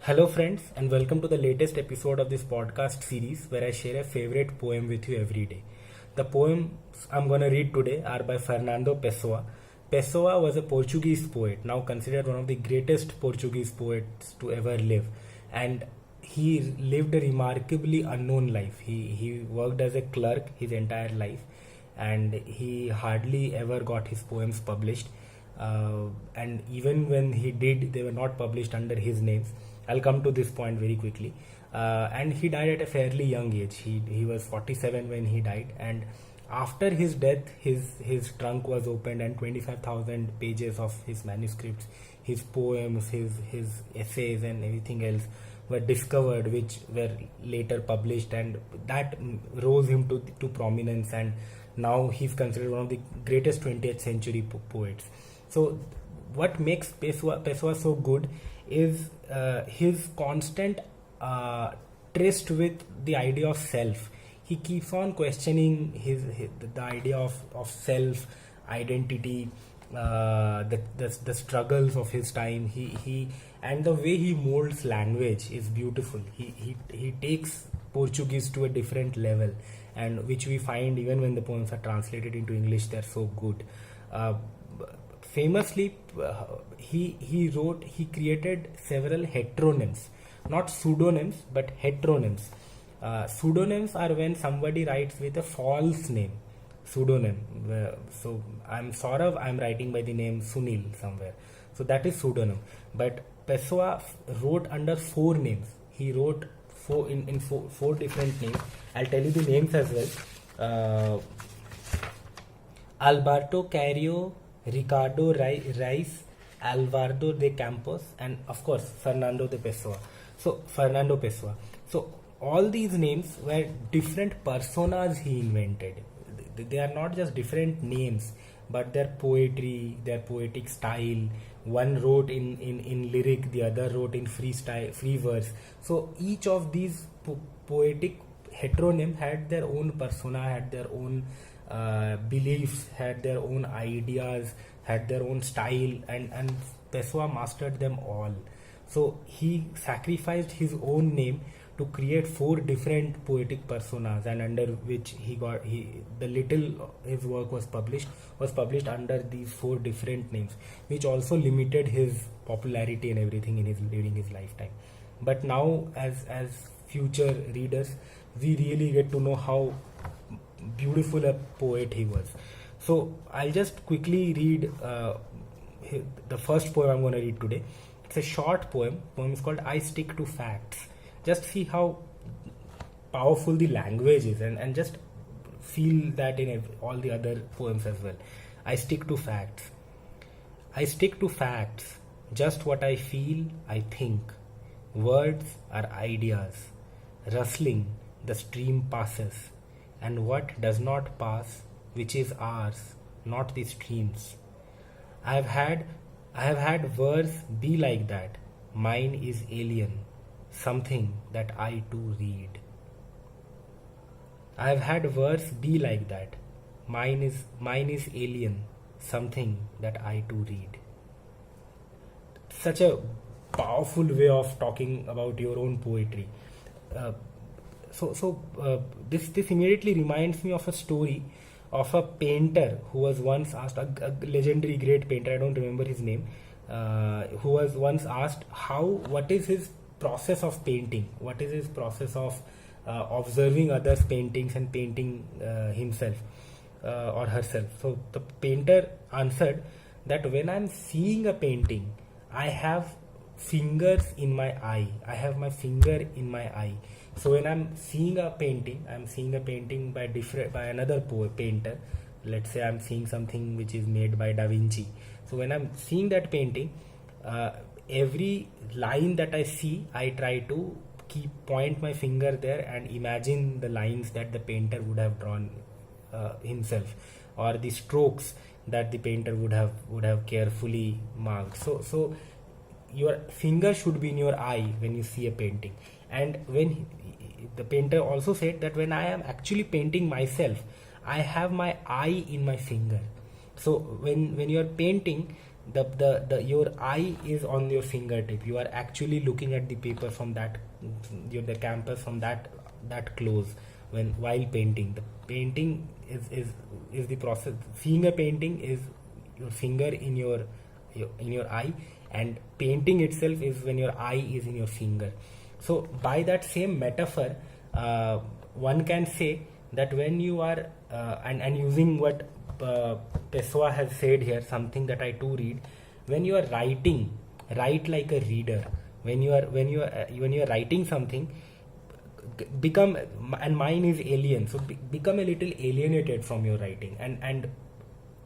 Hello, friends, and welcome to the latest episode of this podcast series where I share a favorite poem with you every day. The poems I'm going to read today are by Fernando Pessoa. Pessoa was a Portuguese poet, now considered one of the greatest Portuguese poets to ever live, and he lived a remarkably unknown life. He worked as a clerk his entire life, and he hardly ever got his poems published. And even when he did, they were not published under his names. I'll come to this point very quickly. And he died at a fairly young age. He was 47 when he died, and after his death, his trunk was opened, and 25,000 pages of his manuscripts, his poems, his essays, and everything else were discovered, which were later published, and that rose him to prominence. And now he's considered one of the greatest 20th century poets. So, what makes Pessoa so good is his constant tryst with the idea of self. He keeps on questioning the idea of self, identity, the struggles of his time. He and the way he molds language is beautiful. He takes Portuguese to a different level, and which we find even when the poems are translated into English, they're so good. Famously, he created several heteronyms, not pseudonyms but heteronyms. Pseudonyms are when somebody writes with a false name, pseudonym. So I'm Saurav, I'm writing by the name Sunil somewhere, so that is pseudonym. But Pessoa wrote under four names. He wrote four different names. I'll tell you the names as well. Alberto Cario, Ricardo Reis, Alvaro de Campos, and of course Fernando Pessoa. So all these names were different personas he invented. They are not just different names, but their poetry, their poetic style. One wrote in lyric, the other wrote in free verse. So each of these poetic heteronym had their own persona, had their own beliefs, had their own ideas, had their own style, and Pessoa mastered them all. So he sacrificed his own name to create four different poetic personas, and under which the little his work was published under these four different names, which also limited his popularity and everything during his lifetime. But now, as future readers, we really get to know how beautiful a poet he was. So I'll just quickly read the first poem I'm going to read today. It's a short poem. The poem is called I Stick to Facts. Just see how powerful the language is, and just feel that in all the other poems as well. I stick to facts. I stick to facts. Just what I feel, I think. Words are ideas. Rustling, the stream passes. And what does not pass, which is ours, not the streams. I have had verse be like that. Mine is alien, something that I too read. I have had verse be like that. Mine is alien, something that I too read. Such a powerful way of talking about your own poetry. This immediately reminds me of a story of a painter who was once asked, a legendary great painter, I don't remember his name, who was once asked what is his process of painting, what is his process of observing others' paintings and painting himself or herself. So the painter answered that when I'm seeing a painting, I have fingers in my eye. I have my finger in my eye. So when I'm seeing a painting by another painter. Let's say I'm seeing something which is made by Da Vinci. So when I'm seeing that painting, every line that I see, I try to point my finger there and imagine the lines that the painter would have drawn himself, or the strokes that the painter would have carefully marked. So your finger should be in your eye when you see a painting. And when the painter also said that when I am actually painting myself, I have my eye in my finger. So when you are painting, The your eye is on your fingertip. You are actually looking at the paper from that, the campus from that close, when while painting. The painting is the process. Seeing a painting is your finger in your eye, and painting itself is when your eye is in your finger. So by that same metaphor, one can say that when you are and using what Pessoa has said here, something that I too read, when you are writing, write like a reader. When you are writing something, become, and mine is alien, so become a little alienated from your writing, and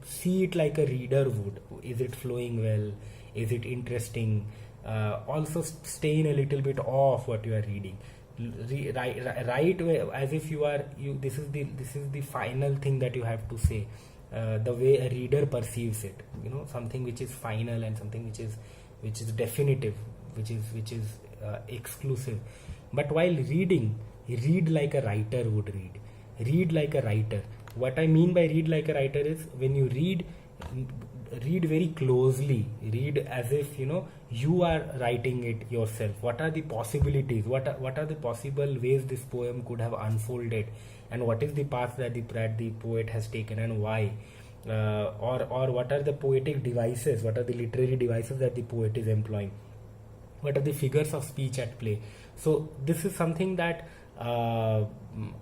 see it like a reader would. Is it flowing well? Is it interesting? Also stay in a little bit awe of what you are reading. Write as if you this is the final thing that you have to say, the way a reader perceives it, something which is final, and something which is definitive, which is exclusive. But while reading, read like a writer would read like a writer. What I mean by read like a writer is, when you read very closely, read as if you are writing it yourself. What are the possibilities, what are the possible ways this poem could have unfolded, and what is the path that the poet has taken, and why, or what are the poetic devices, what are the literary devices that the poet is employing, what are the figures of speech at play. So this is something that I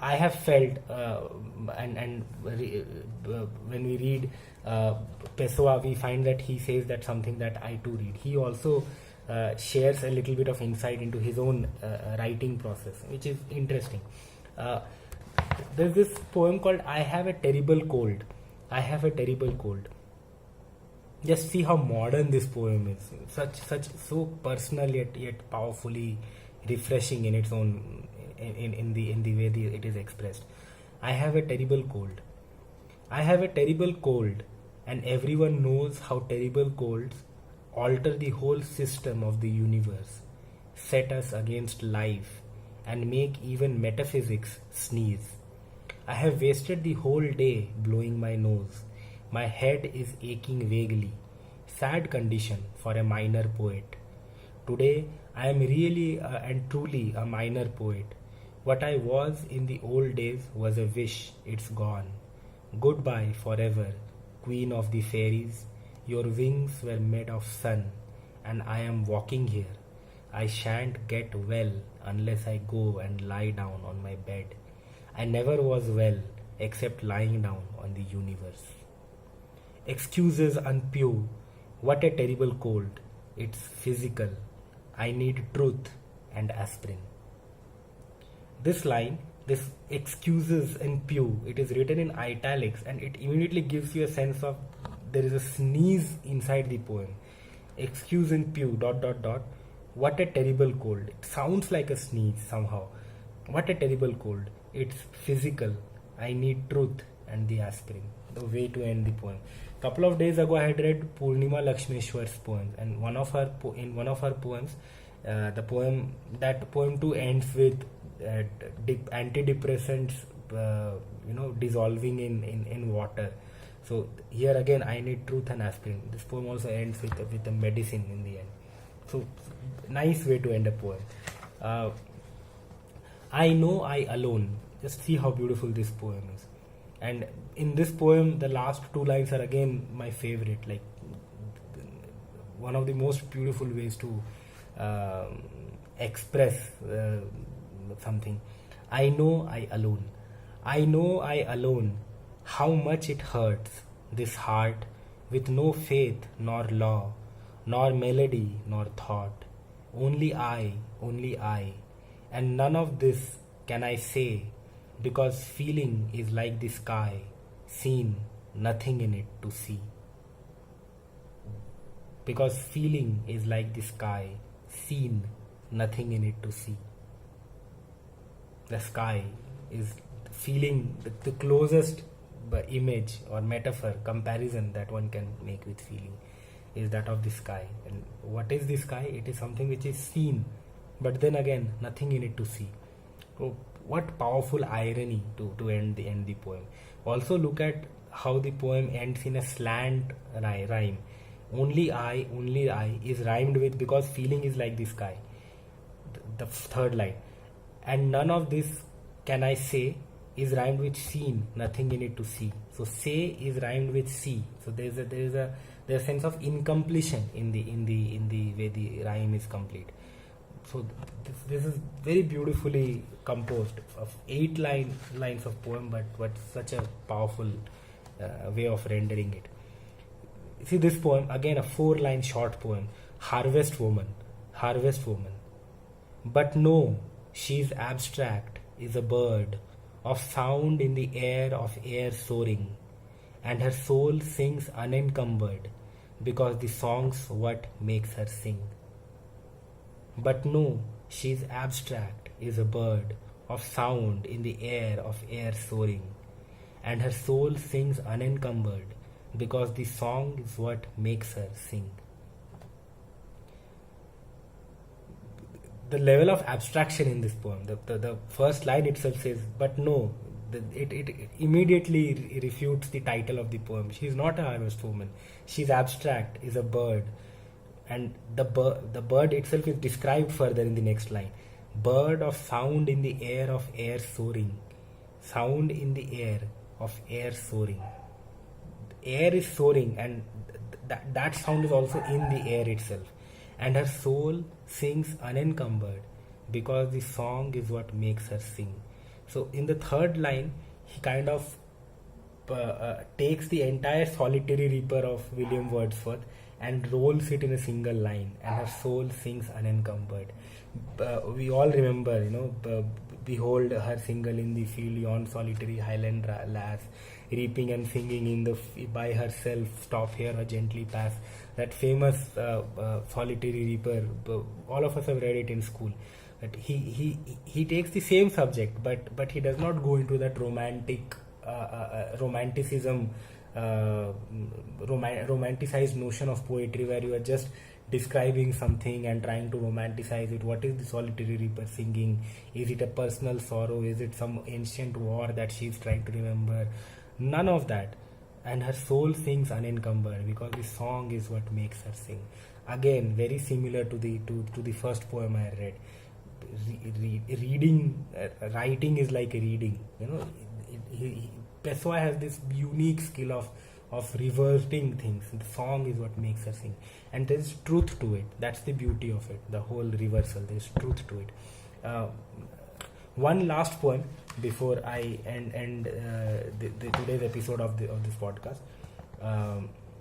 have felt, when we read Pessoa, we find that he says that something that I too read. He also shares a little bit of insight into his own writing process, which is interesting. There's this poem called "I Have a Terrible Cold." I have a terrible cold. Just see how modern this poem is. So personal, yet powerfully refreshing in its own, in the way it is expressed. I have a terrible cold. I have a terrible cold, and everyone knows how terrible colds alter the whole system of the universe, set us against life, and make even metaphysics sneeze. I have wasted the whole day blowing my nose. My head is aching vaguely. Sad condition for a minor poet. Today I am really and truly a minor poet. What I was in the old days was a wish, it's gone. Goodbye forever, queen of the fairies. Your wings were made of sun, and I am walking here. I shan't get well unless I go and lie down on my bed. I never was well except lying down on the universe. Excuses unpure. What a terrible cold. It's physical. I need truth and aspirin. This line, this excuses in pew, it is written in italics, and it immediately gives you a sense of there is a sneeze inside the poem. Excuse in pew, ... What a terrible cold. It sounds like a sneeze somehow. What a terrible cold. It's physical. I need truth and the aspirin. The way to end the poem. Couple of days ago, I had read Purnima Lakshmeshwar's poem, and in one of her poems, the poem too ends with antidepressants, dissolving in water. So here again, I need truth and aspirin. This poem also ends with a medicine in the end. So nice way to end a poem. I know I alone. Just see how beautiful this poem is. And in this poem, the last two lines are again my favorite. Like one of the most beautiful ways to express something. I know I alone. I know I alone. How much it hurts, this heart, with no faith nor law, nor melody nor thought. Only I, and none of this can I say, because feeling is like the sky, seen, nothing in it to see. Because feeling is like the sky, seen, nothing in it to see. The sky is feeling, the closest image or metaphor, comparison that one can make with feeling is that of the sky. And what is the sky? It is something which is seen, but then again, nothing in it to see. So what powerful irony to end the poem. Also look at how the poem ends in a slant rhyme. only I is rhymed with because feeling is like the sky. The third line. And none of this can I say is rhymed with seen, nothing in it to see. So say is rhymed with see. So there's a sense of incompletion in the way the rhyme is complete. So this is very beautifully composed of lines of poem, but such a powerful way of rendering it. See this poem again, a 4-line short poem. Harvest woman, harvest woman. But no, she's abstract, is a bird of sound in the air of air soaring, and her soul sings unencumbered because the song's what makes her sing. But no, she's abstract, is a bird of sound in the air of air soaring, and her soul sings unencumbered because the song is what makes her sing. The level of abstraction in this poem, the first line itself says, but no, it immediately refutes the title of the poem. She is not a harvest woman. She is abstract, is a bird. And the bird itself is described further in the next line. Bird of sound in the air of air soaring. Sound in the air of air soaring. Air is soaring, and that sound is also in the air itself. And her soul sings unencumbered because the song is what makes her sing. So in the third line, he kind of takes the entire Solitary Reaper of William Wordsworth and rolls it in a single line, and her soul sings unencumbered. We all remember, behold her single in the field, yon solitary highland lass, reaping and singing in the by herself, stop here or gently pass. That famous Solitary Reaper, all of us have read it in school. But he takes the same subject, but he does not go into that romanticism, romanticized notion of poetry where you are just describing something and trying to romanticize it. What is the Solitary Reaper singing? Is it a personal sorrow? Is it some ancient war that she is trying to remember? None of that. And her soul sings unencumbered because the song is what makes her sing. Again, very similar to the first poem I read. Writing is like a reading. Pessoa has this unique skill of reverting things. The song is what makes her sing, and there is truth to it. That's the beauty of it. The whole reversal. There is truth to it. One last poem before I end today's episode of this podcast.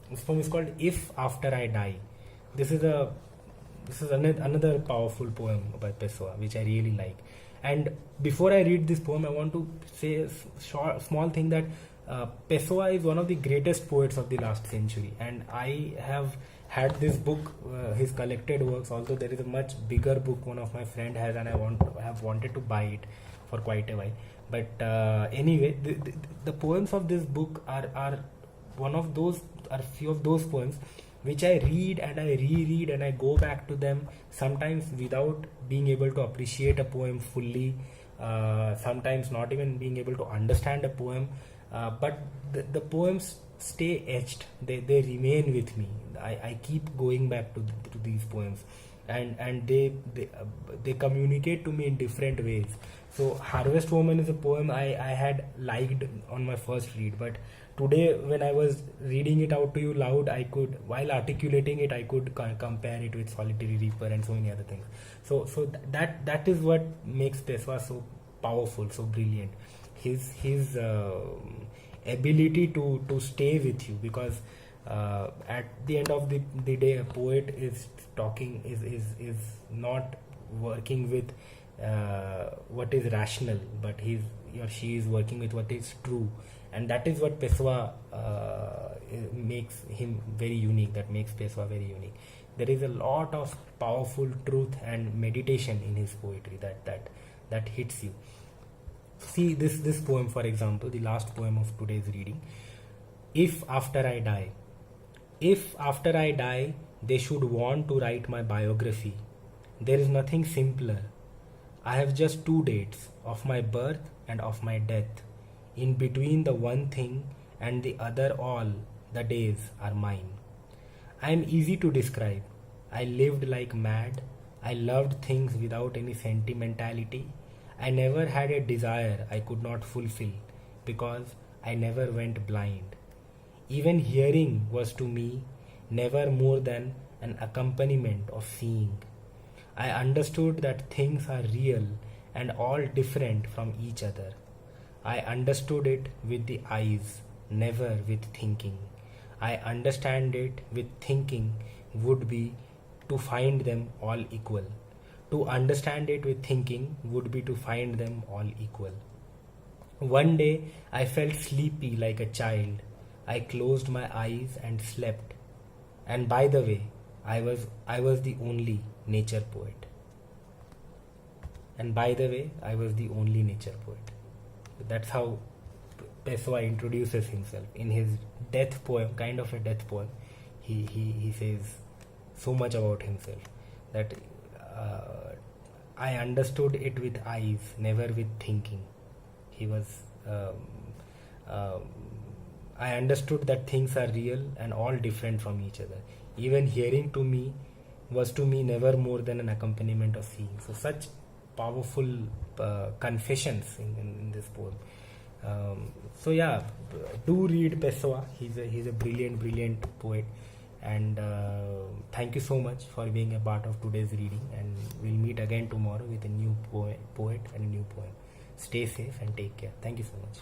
This poem is called "If After I Die." This is another powerful poem by Pessoa, which I really like. And before I read this poem, I want to say a small thing that Pessoa is one of the greatest poets of the last century, and I have had this book, his collected works. Also, there is a much bigger book one of my friend has, and I have wanted to buy it for quite a while. But anyway, the poems of this book are few of those poems which I read and I reread and I go back to them, sometimes without being able to appreciate a poem fully, sometimes not even being able to understand a poem, but the poems stay etched. They remain with me. I keep going back to these poems, and they communicate to me in different ways. So Harvest Woman is a poem I had liked on my first read, but today when I was reading it out to you loud, I could, while articulating it, I could compare it with Solitary Reaper and so many other things. So that is what makes Pessoa so powerful, so brilliant. His ability to stay with you, because at the end of the day, a poet is not working with what is rational, but he or she is working with what is true, and that is what Pessoa makes him very unique. That makes Pessoa very unique. There is a lot of powerful truth and meditation in his poetry that hits you. See this poem, for example, the last poem of today's reading. If after I die they should want to write my biography, there is nothing simpler. I have just 2 dates, of my birth and of my death. In between the one thing and the other, all the days are mine. I am easy to describe. I lived like mad. I loved things without any sentimentality. I never had a desire I could not fulfill because I never went blind. Even hearing was to me never more than an accompaniment of seeing. I understood that things are real and all different from each other. I understood it with the eyes, never with thinking. I understand it with thinking would be to find them all equal. To understand it with thinking would be to find them all equal. One day I felt sleepy like a child. I closed my eyes and slept. And by the way, I was the only nature poet. And by the way, I was the only nature poet. That's how Pessoa introduces himself in his death poem, kind of a death poem. He says so much about himself that uh, I understood it with eyes, never with thinking. He was. Um, I understood that things are real and all different from each other. Even hearing to me was to me never more than an accompaniment of seeing. So such powerful confessions in this poem. So yeah, do read Pessoa. He's a brilliant poet, and thank you so much for being a part of today's reading. And we'll meet again tomorrow with a new poet and a new poem. Stay safe and take care. Thank you so much.